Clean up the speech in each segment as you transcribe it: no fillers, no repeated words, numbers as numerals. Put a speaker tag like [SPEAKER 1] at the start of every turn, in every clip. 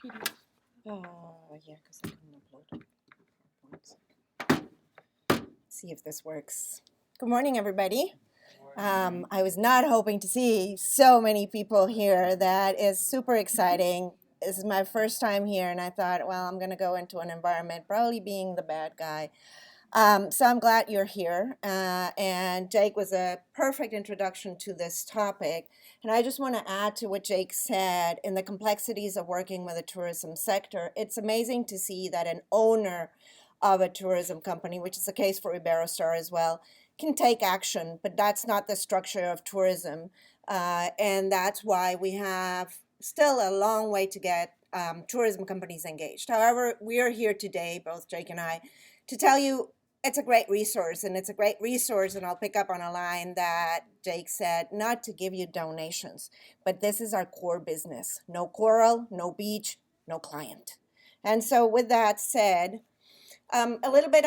[SPEAKER 1] Yeah, because I couldn't upload PowerPoints. See if this works. Good morning, everybody. I was not hoping to see so many people here. That is super exciting. This is my first time here, and I thought, well, I'm going to go into an environment probably being the bad guy. So I'm glad you're here. And Jake was a perfect introduction to this topic. And I just want to add to what Jake said in the complexities of working with the tourism sector. It's amazing to see that an owner of a tourism company, which is the case for Iberostar as well, can take action, but that's not the structure of tourism. And that's why we have still a long way to get tourism companies engaged. However, we are here today, both Jake and I, to tell you it's a great resource, and it's a great resource, and I'll pick up on a line that Jake said, not to give you donations, but this is our core business. No coral, no beach, no client. And so with that said, a little bit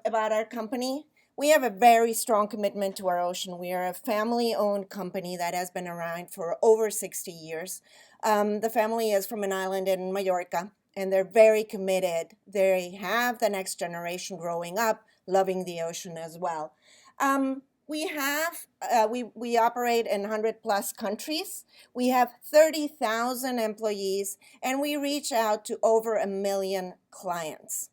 [SPEAKER 1] about our company. We have a very strong commitment to our ocean. We are a family-owned company that has been around for over 60 years. The family is from an island in Mallorca, and they're very committed. They have the next generation growing up, loving the ocean as well. We operate in 100 plus countries. We have 30,000 employees, and we reach out to over 1 million clients.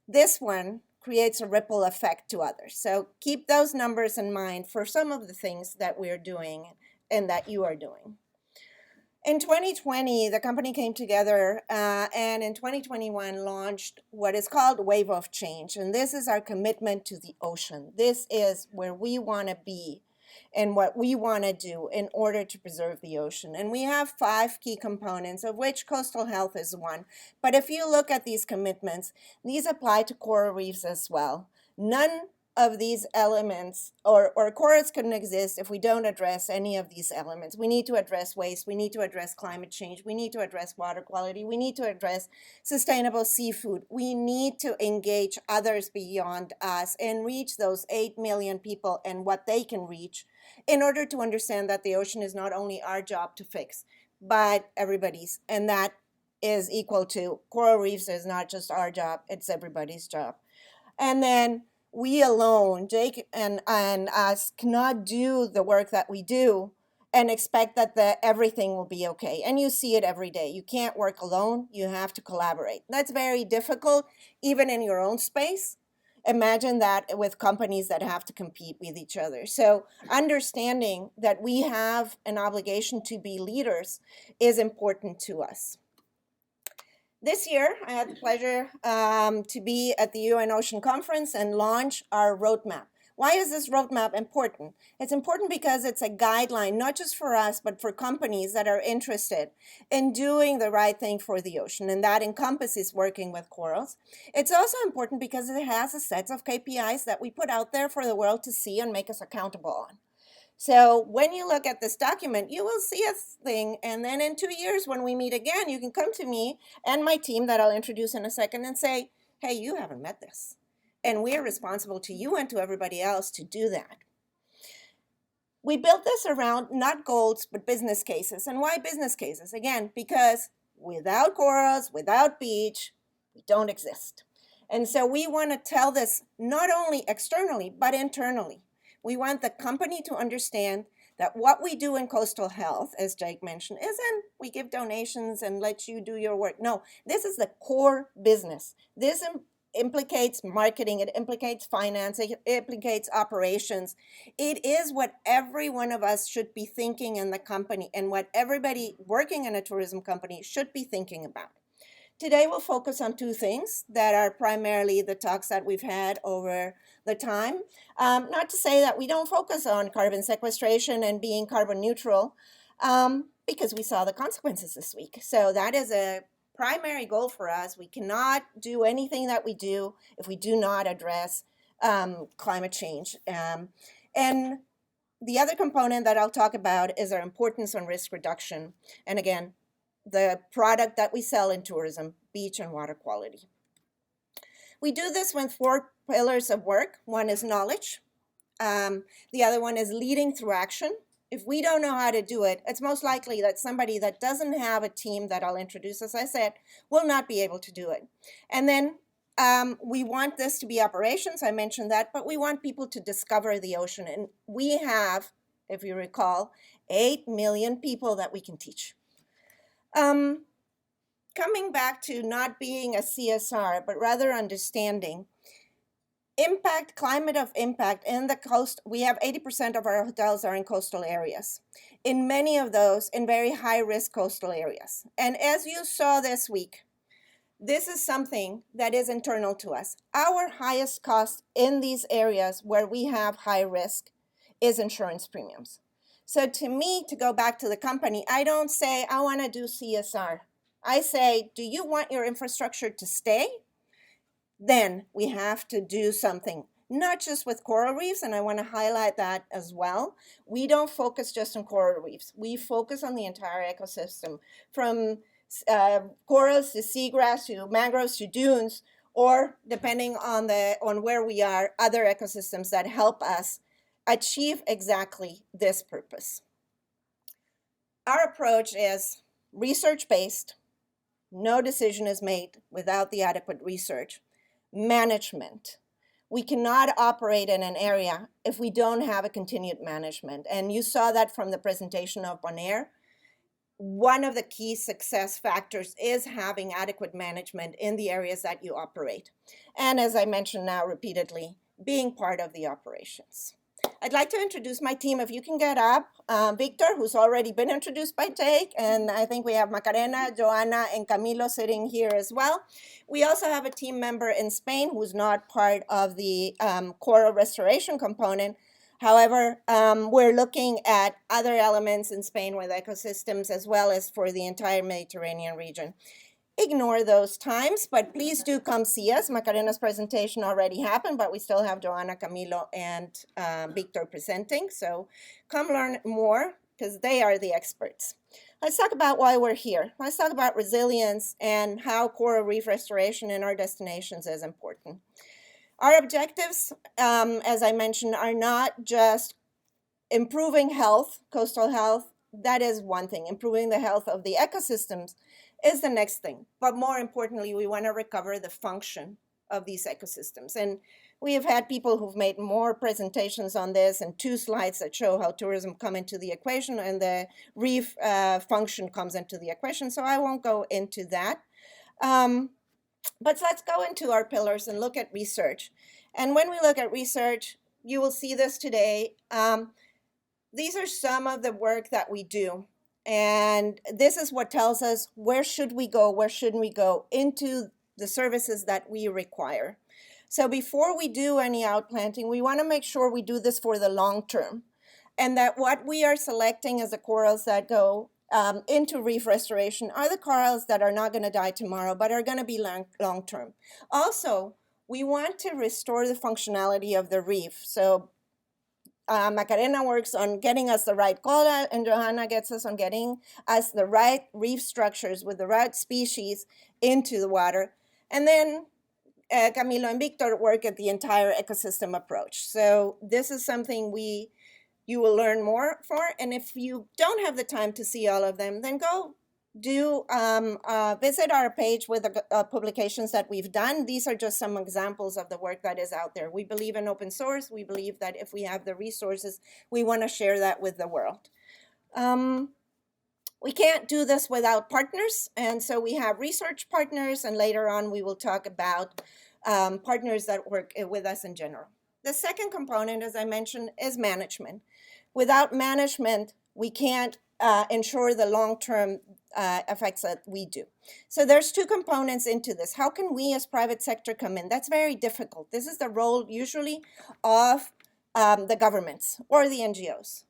[SPEAKER 1] This one creates a ripple effect to others. So keep those numbers in mind for some of the things that we're doing and that you are doing. In 2020, the company came together and in 2021 launched what is called Wave of Change. And this is our commitment to the ocean. This is where we want to be and what we want to do in order to preserve the ocean. And we have 5 key components, of which coastal health is one. But if you look at these commitments, these apply to coral reefs as well. None of these elements, or corals couldn't exist if we don't address any of these elements. We need to address waste, we need to address climate change, we need to address water quality, we need to address sustainable seafood. We need to engage others beyond us and reach those 8 million people and what they can reach in order to understand that the ocean is not only our job to fix, but everybody's. And that is equal to coral reefs is not just our job, it's everybody's job. And then we alone, Jake and us, cannot do the work that we do and expect that everything will be okay. And you see it every day. You can't work alone. You have to collaborate. That's very difficult, even in your own space. Imagine that with companies that have to compete with each other. So understanding that we have an obligation to be leaders is important to us. This year, I had the pleasure to be at the UN Ocean Conference and launch our roadmap. Why is this roadmap important? It's important because it's a guideline, not just for us, but for companies that are interested in doing the right thing for the ocean, and that encompasses working with corals. It's also important because it has a set of KPIs that we put out there for the world to see and make us accountable on. So when you look at this document, you will see a thing, and then in 2 years when we meet again, you can come to me and my team that I'll introduce in a second and say, hey, you haven't met this. And we're responsible to you and to everybody else to do that. We built this around not goals, but business cases. And why business cases? Again, because without corals, without beach, we don't exist. And so we want to tell this not only externally, but internally. We want the company to understand that what we do in coastal health, as Jake mentioned, isn't we give donations and let you do your work. No, this is the core business. This implicates marketing, it implicates finance, it implicates operations. It is what every one of us should be thinking in the company and what everybody working in a tourism company should be thinking about. Today we'll focus on 2 things that are primarily the talks that we've had over the time. Not to say that we don't focus on carbon sequestration and being carbon neutral, because we saw the consequences this week. So that is a primary goal for us. We cannot do anything that we do if we do not address climate change. And the other component that I'll talk about is our importance on risk reduction. And again, the product that we sell in tourism, beach and water quality. We do this with 4 pillars of work. One is knowledge. The other one is leading through action. If we don't know how to do it, it's most likely that somebody that doesn't have a team that I'll introduce, as I said, will not be able to do it. And then we want this to be operations, I mentioned that, but we want people to discover the ocean. And we have, if you recall, 8 million people that we can teach. Coming back to not being a CSR, but rather understanding impact, climate of impact in the coast. We have 80% of our hotels are in coastal areas. In many of those, in very high risk coastal areas. And as you saw this week, this is something that is internal to us. Our highest cost in these areas where we have high risk is insurance premiums. So to me, to go back to the company, I don't say, I want to do CSR. I say, do you want your infrastructure to stay? Then we have to do something, not just with coral reefs, and I want to highlight that as well. We don't focus just on coral reefs. We focus on the entire ecosystem, from corals to seagrass to mangroves to dunes, or depending on where we are, other ecosystems that help us achieve exactly this purpose. Our approach is research-based. No decision is made without the adequate research. Management. We cannot operate in an area if we don't have a continued management. And you saw that from the presentation of Bonaire. One of the key success factors is having adequate management in the areas that you operate. And as I mentioned now repeatedly, being part of the operations. I'd like to introduce my team. If you can get up, Victor, who's already been introduced by Jake, and I think we have Macarena, Joanna, and Camilo sitting here as well. We also have a team member in Spain who's not part of the coral restoration component. However, we're looking at other elements in Spain with ecosystems as well as for the entire Mediterranean region. Ignore those times, but please do come see us. Macarena's presentation already happened, but we still have Joanna, Camilo, and Victor presenting. So come learn more because they are the experts. Let's talk about why we're here. Let's talk about resilience and how coral reef restoration in our destinations is important. Our objectives, as I mentioned, are not just improving health, coastal health. That is one thing. Improving the health of the ecosystems is the next thing. But more importantly, we want to recover the function of these ecosystems. And we have had people who've made more presentations on this and 2 slides that show how tourism come into the equation and the reef function comes into the equation. So I won't go into that. But let's go into our pillars and look at research. And when we look at research, you will see this today. These are some of the work that we do. And this is what tells us where should we go, where shouldn't we go into the services that we require. So before we do any outplanting, we want to make sure we do this for the long term. And that what we are selecting as the corals that go into reef restoration are the corals that are not going to die tomorrow, but are going to be long term. Also, we want to restore the functionality of the reef. So Macarena works on getting us the right coral, and Johanna gets us on getting us the right reef structures with the right species into the water. And then Camilo and Victor work at the entire ecosystem approach. So this is something you will learn more for. And if you don't have the time to see all of them, then go visit our page with the publications that we've done. These are just some examples of the work that is out there. We believe in open source. We believe that if we have the resources, we want to share that with the world. We can't do this without partners. And so we have research partners, and later on we will talk about partners that work with us in general. The second component, as I mentioned, is management. Without management, we can't ensure the long-term effects that we do. So there's 2 components into this. How can we as private sector come in? That's very difficult. This is the role usually of the governments or the NGOs.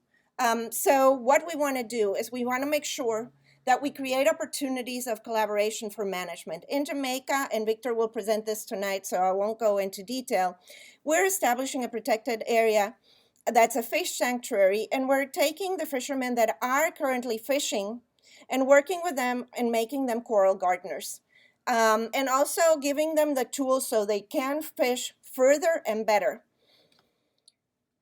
[SPEAKER 1] So what we want to do is we want to make sure that we create opportunities of collaboration for management. In Jamaica, and Victor will present this tonight, so I won't go into detail, we're establishing a protected area that's a fish sanctuary, and we're taking the fishermen that are currently fishing and working with them and making them coral gardeners. And also giving them the tools so they can fish further and better.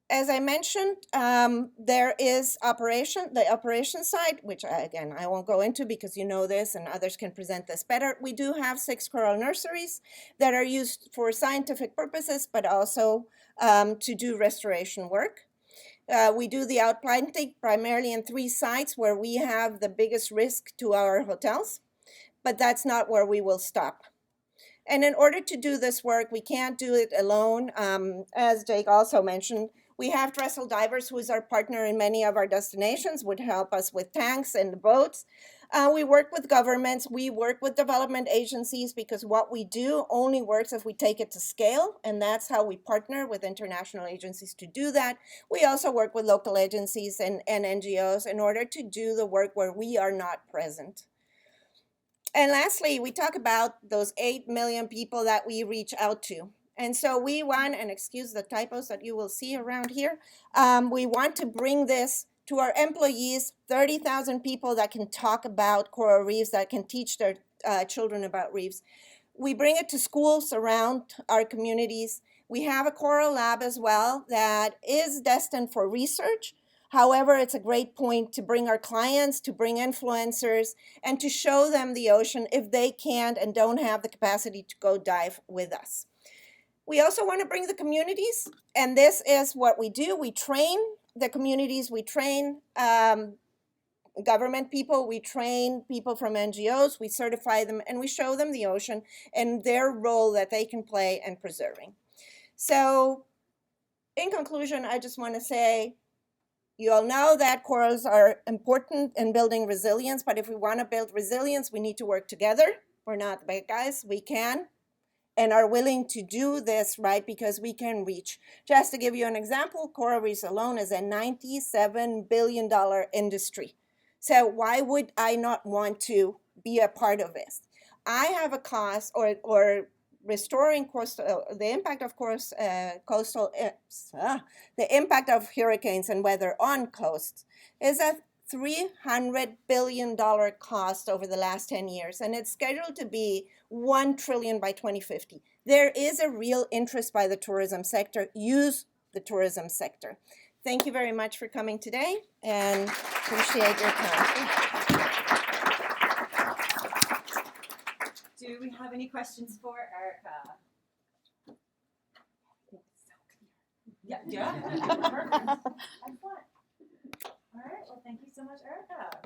[SPEAKER 1] as I mentioned, there is the operation side, which again, I won't go into because you know this and others can present this better. We do have 6 coral nurseries that are used for scientific purposes, but also to do restoration work. We do the outplanting primarily in 3 sites where we have the biggest risk to our hotels, but that's not where we will stop. And in order to do this work, we can't do it alone. As Jake also mentioned, we have Trestle Divers, who is our partner in many of our destinations, would help us with tanks and the boats. We work with governments, we work with development agencies, because what we do only works if we take it to scale, and that's how we partner with international agencies to do that. We also work with local agencies and NGOs in order to do the work where we are not present. And lastly, we talk about those 8 million people that we reach out to. And so we want, and excuse the typos that you will see around here, we want to bring this to our employees, 30,000 people that can talk about coral reefs, that can teach their children about reefs. We bring it to schools around our communities. We have a coral lab as well that is destined for research. However, it's a great point to bring our clients, to bring influencers, and to show them the ocean if they can't and don't have the capacity to go dive with us. We also want to bring the communities, and this is what we do. We train the communities, we train government people, we train people from NGOs, we certify them, and we show them the ocean and their role that they can play in preserving. So, in conclusion, I just want to say, you all know that corals are important in building resilience, but if we want to build resilience, we need to work together. We're not the bad guys, we can and are willing to do this, right, because we can reach. Just to give you an example, coral reefs alone is a $97 billion industry. So why would I not want to be a part of this? I have a cost or restoring coastal, the impact of course, the impact of hurricanes and weather on coasts is a $300 billion cost over the last 10 years, and it's scheduled to be $1 trillion by 2050. There is a real interest by the tourism sector. Use the tourism sector. Thank you very much for coming today, and appreciate your time.
[SPEAKER 2] Do we have any questions for Erika? Yeah. Perfect. Excellent. All right. Well, thank you so much, Erika.